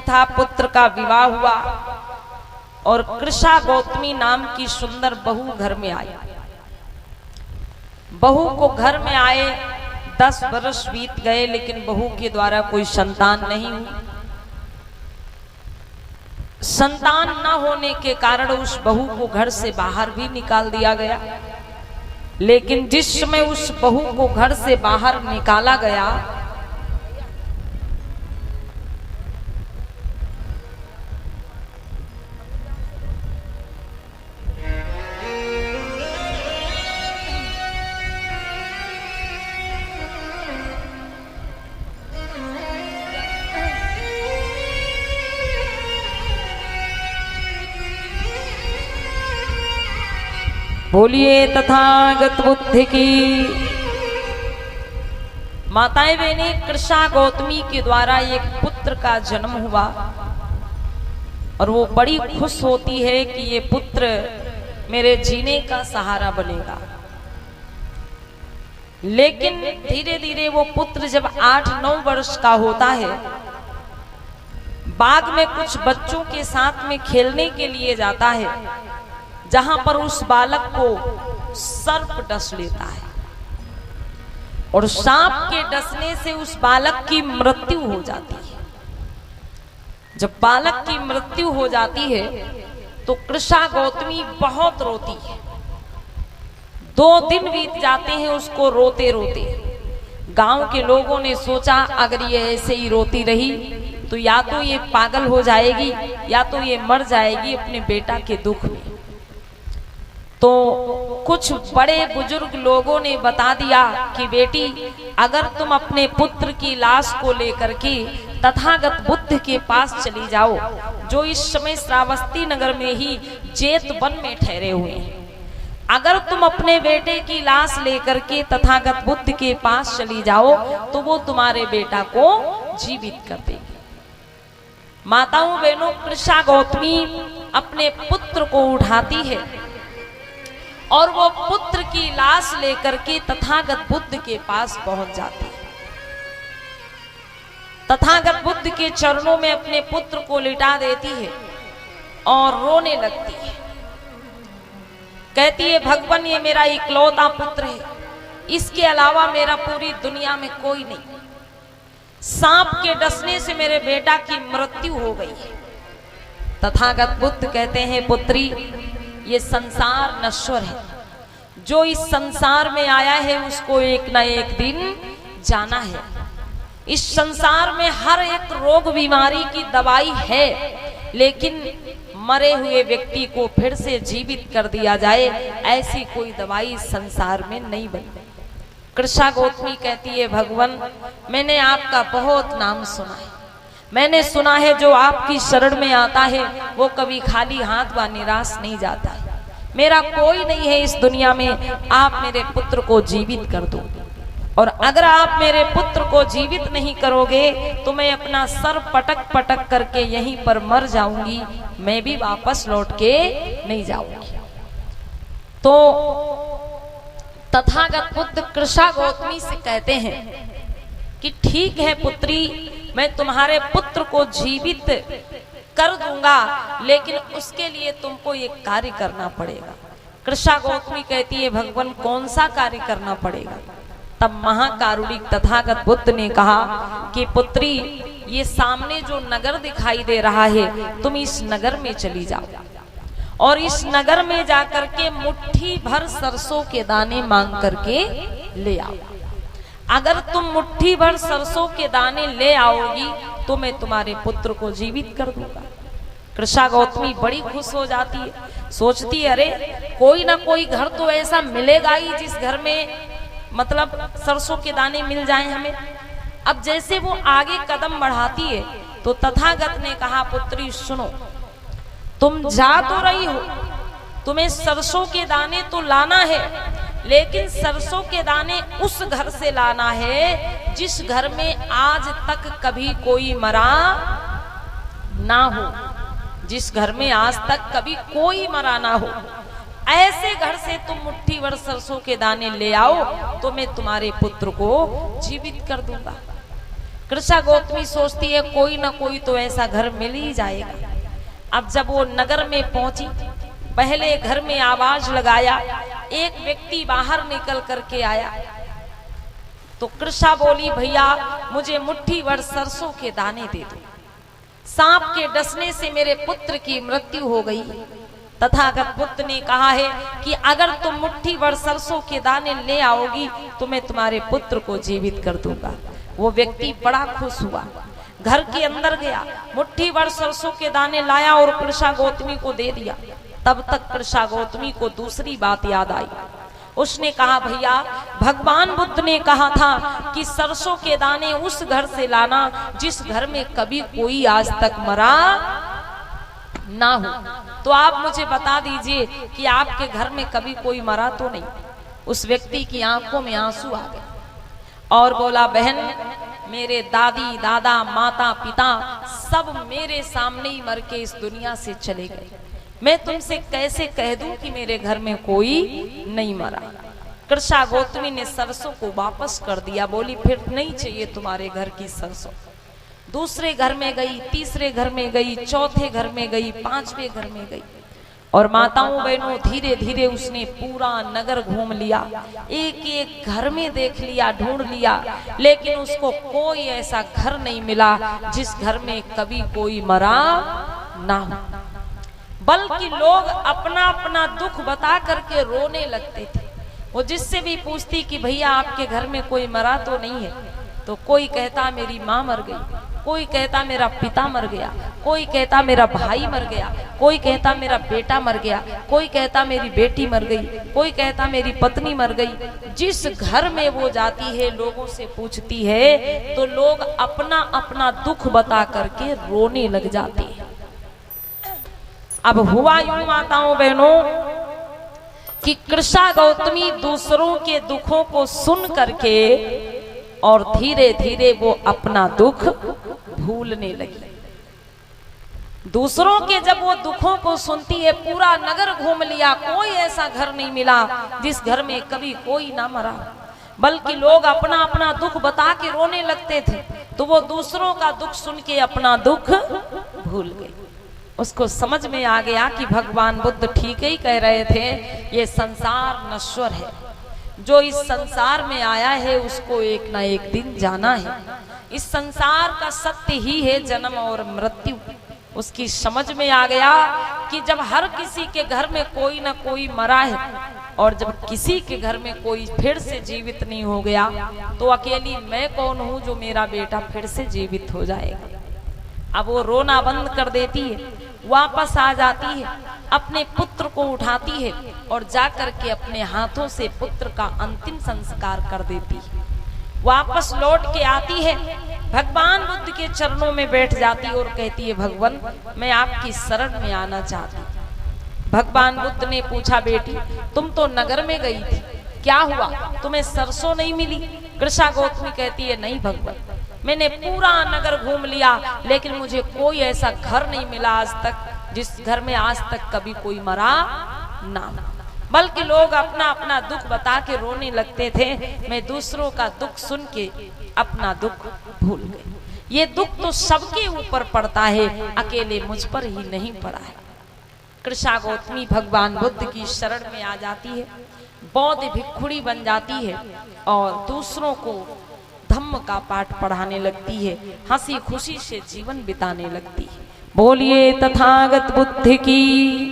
था, पुत्र का विवाह हुआ और कृषा गौतमी नाम की सुंदर बहू घर में आई। बहू को घर में आए 10 वर्ष बीत गए, लेकिन बहू के द्वारा कोई संतान नहीं हुई। संतान न होने के कारण उस बहू को घर से बाहर भी निकाल दिया गया। लेकिन जिस समय उस बहू को घर से बाहर निकाला गया, बोलिए तथागत बुद्ध की। माताएं बहने, कृषा गौतमी के द्वारा एक पुत्र का जन्म हुआ और वो बड़ी खुश होती है कि ये पुत्र मेरे जीने का सहारा बनेगा। लेकिन धीरे धीरे वो पुत्र जब 8-9 वर्ष का होता है, बाग में कुछ बच्चों के साथ में खेलने के लिए जाता है, जहां पर उस बालक को सर्प डस लेता है और सांप के डसने से उस बालक की मृत्यु हो जाती है। जब बालक की मृत्यु हो जाती है तो कृषा गौतमी बहुत रोती है। 2 दिन बीत जाते हैं उसको रोते रोते। गांव के लोगों ने सोचा अगर ये ऐसे ही रोती रही तो या तो ये पागल हो जाएगी या तो ये मर जाएगी अपने बेटा के दुख में। तो कुछ बड़े बुजुर्ग लोगों ने बता दिया कि बेटी, अगर तुम अपने पुत्र की लाश को लेकर के तथागत बुद्ध के पास चली जाओ, जो इस समय श्रावस्ती नगर में ही जेत वन में ठहरे हुए हैं, अगर तुम अपने बेटे की लाश लेकर के तथागत बुद्ध के पास चली जाओ तो वो तुम्हारे बेटा को जीवित कर देगी। माताओं बहनों, कृषा गौतमी अपने पुत्र को उठाती है और वो पुत्र की लाश लेकर के तथागत बुद्ध के पास पहुंच जाती है। तथागत बुद्ध के चरणों में अपने पुत्र को लिटा देती है और रोने लगती है। कहती है, भगवान ये मेरा इकलौता पुत्र है, इसके अलावा मेरा पूरी दुनिया में कोई नहीं। सांप के डसने से मेरे बेटा की मृत्यु हो गई है। तथागत बुद्ध कहते हैं, पुत्री ये संसार नश्वर है, जो इस संसार में आया है उसको एक ना एक दिन जाना है। इस संसार में हर एक रोग बीमारी की दवाई है, लेकिन मरे हुए व्यक्ति को फिर से जीवित कर दिया जाए ऐसी कोई दवाई संसार में नहीं बनी। कृषा गौतमी कहती है, भगवान मैंने आपका बहुत नाम सुना है, मैंने सुना है जो आपकी शरण में आता है वो कभी खाली हाथ व निराश नहीं जाता है। मेरा कोई नहीं है इस दुनिया में, आप मेरे पुत्र को जीवित कर दो, और अगर आप मेरे पुत्र को जीवित नहीं करोगे तो मैं अपना सर पटक पटक करके यहीं पर मर जाऊंगी, मैं भी वापस लौट के नहीं जाऊंगी। तो तथागत बुद्ध कृषा गौतमी से कहते हैं कि ठीक है पुत्री, मैं तुम्हारे पुत्र को जीवित कर दूंगा, लेकिन उसके लिए तुमको एक कार्य करना पड़ेगा। कृषा गौतमी कहती है, भगवान कौन सा कार्य करना पड़ेगा? तब महाकारुणिक तथागत बुद्ध ने कहा कि पुत्री, ये सामने जो नगर दिखाई दे रहा है, तुम इस नगर में चली जाओ और इस नगर में जाकर के मुट्ठी भर सरसों के दाने मांग करके ले आओ। अगर तुम मुट्ठी भर सरसों के दाने ले आओगी तो मैं तुम्हारे पुत्र को जीवित कर दूंगा। कृषा गौतमी बड़ी खुश हो जाती है, सोचती है अरे कोई ना कोई घर तो ऐसा मिलेगा ही जिस घर में मतलब सरसों के दाने मिल जाएं हमें। अब जैसे वो आगे कदम बढ़ाती है तो तथागत ने कहा, पुत्री सुनो, तुम जा तो रही हो, तुम्हें सरसों के दाने तो लाना है, लेकिन सरसों के दाने उस घर से लाना है जिस घर में आज तक कभी कोई मरा ना हो, जिस घर में आज तक कभी कोई मरा ना हो। ऐसे घर से तुम मुट्ठी भर सरसों के दाने ले आओ तो मैं तुम्हारे पुत्र को जीवित कर दूंगा। कृष्णा गौतमी सोचती है कोई ना कोई तो ऐसा घर मिल ही जाएगा। अब जब वो नगर में पहुंची, पहले घर में आवाज लगाया, एक व्यक्ति बाहर निकल करके आया। तो कृष्णा बोली, भैया मुझे मुट्ठी भर सरसों के दाने दे दो, सांप के डसने से मेरे पुत्र की मृत्यु हो गई। तथागत बुद्ध ने कहा है कि अगर तुम मुट्ठी भर सरसों के दाने ले आओगी तो मैं तुम्हारे पुत्र को जीवित कर दूंगा। वो व्यक्ति बड़ा खुश हुआ, घर के अंदर गया, मुट्ठी भर सरसों के दाने लाया और कृष्णा गौतमी को दे दिया। तब तक कृष्णा गौतमी को दूसरी बात याद आई। उसने कहा, भैया भगवान बुद्ध ने कहा था कि सरसों के दाने उस घर से लाना जिस घर में कभी कोई आज तक मरा ना हो। तो आप मुझे बता दीजिए कि आपके घर में कभी कोई मरा तो नहीं। उस व्यक्ति की आंखों में आंसू आ गए और बोला, बहन मेरे दादी दादा माता पिता सब मेरे सामने ही मर के इस दुनिया से चले गए, मैं तुमसे कैसे कह दूं कि मेरे घर में कोई नहीं मरा। कृष्णा गौतमी ने सरसों को वापस कर दिया, बोली फिर नहीं चाहिए तुम्हारे घर की सरसों। दूसरे घर में गई, तीसरे घर में गई, चौथे घर में गई, पांचवें घर में गई और माताओं बहनों धीरे धीरे उसने पूरा नगर घूम लिया, एक एक घर में देख लिया, ढूंढ लिया, लेकिन उसको कोई ऐसा घर नहीं मिला जिस घर में कभी कोई मरा ना हो। बल्कि लोग अपना अपना दुख बता करके रोने लगते थे। वो जिससे भी पूछती कि भैया आपके घर में कोई मरा तो नहीं है, तो कोई कहता मेरी माँ मर गई, कोई कहता मेरा पिता मर गया, कोई कहता मेरा भाई मर गया, कोई कहता मेरा बेटा मर गया, कोई कहता मेरी बेटी मर गई, कोई कहता मेरी पत्नी मर गई। जिस घर में वो जाती है लोगों से पूछती है तो लोग अपना अपना दुख बता करके रोने लग जाते हैं। अब हुआ यूं माताओं बहनों कि कृष्णा गौतमी दूसरों के दुखों को सुन करके और धीरे धीरे वो अपना दुख भूलने लगी। दूसरों के जब वो दुखों को सुनती है, पूरा नगर घूम लिया, कोई ऐसा घर नहीं मिला जिस घर में कभी कोई ना मरा, बल्कि लोग अपना अपना दुख बता के रोने लगते थे। तो वो दूसरों का दुख सुन के अपना दुख भूल गई। उसको समझ में आ गया कि भगवान बुद्ध ठीक ही कह रहे थे, ये संसार नश्वर है, जो इस संसार में आया है उसको एक ना एक दिन जाना है। इस संसार का सत्य ही है जन्म और मृत्यु। उसकी समझ में आ गया कि जब हर किसी के घर में कोई ना कोई मरा है और जब किसी के घर में कोई फिर से जीवित नहीं हो गया तो अकेली मैं कौन हूं जो मेरा बेटा फिर से जीवित हो जाएगा। अब वो रोना बंद कर देती है, वापस आ जाती है, अपने पुत्र को उठाती है और जाकर के अपने हाथों से पुत्र का अंतिम संस्कार कर देती है। वापस लौट के आती है, भगवान बुद्ध के चरणों में बैठ जाती है और कहती है, भगवान मैं आपकी शरण में आना चाहती हूँ। भगवान बुद्ध ने पूछा, बेटी तुम तो नगर में गई थी, क्या हुआ, तुम्हें सरसों नहीं मिली? कृष्णा गौतमी कहती है, नहीं भगवान, मैंने पूरा नगर घूम लिया लेकिन मुझे कोई ऐसा घर नहीं मिला आज तक जिस घर में आज तक कभी कोई मरा ना, बल्कि लोग अपना अपना दुख बता के रोने लगते थे। मैं दूसरों का दुख सुन के अपना दुख भूल गई। ये दुख तो सबके ऊपर पड़ता है, अकेले मुझ पर ही नहीं पड़ा है। कृष्णा गौतमी भगवान बुद्ध की शरण में आ जाती है, बौद्ध भिक्षुणी बन जाती है और दूसरों को धम्म का पाठ पढ़ाने लगती है, हंसी खुशी से जीवन बिताने लगती है। बोलिए तथागत बुद्ध की।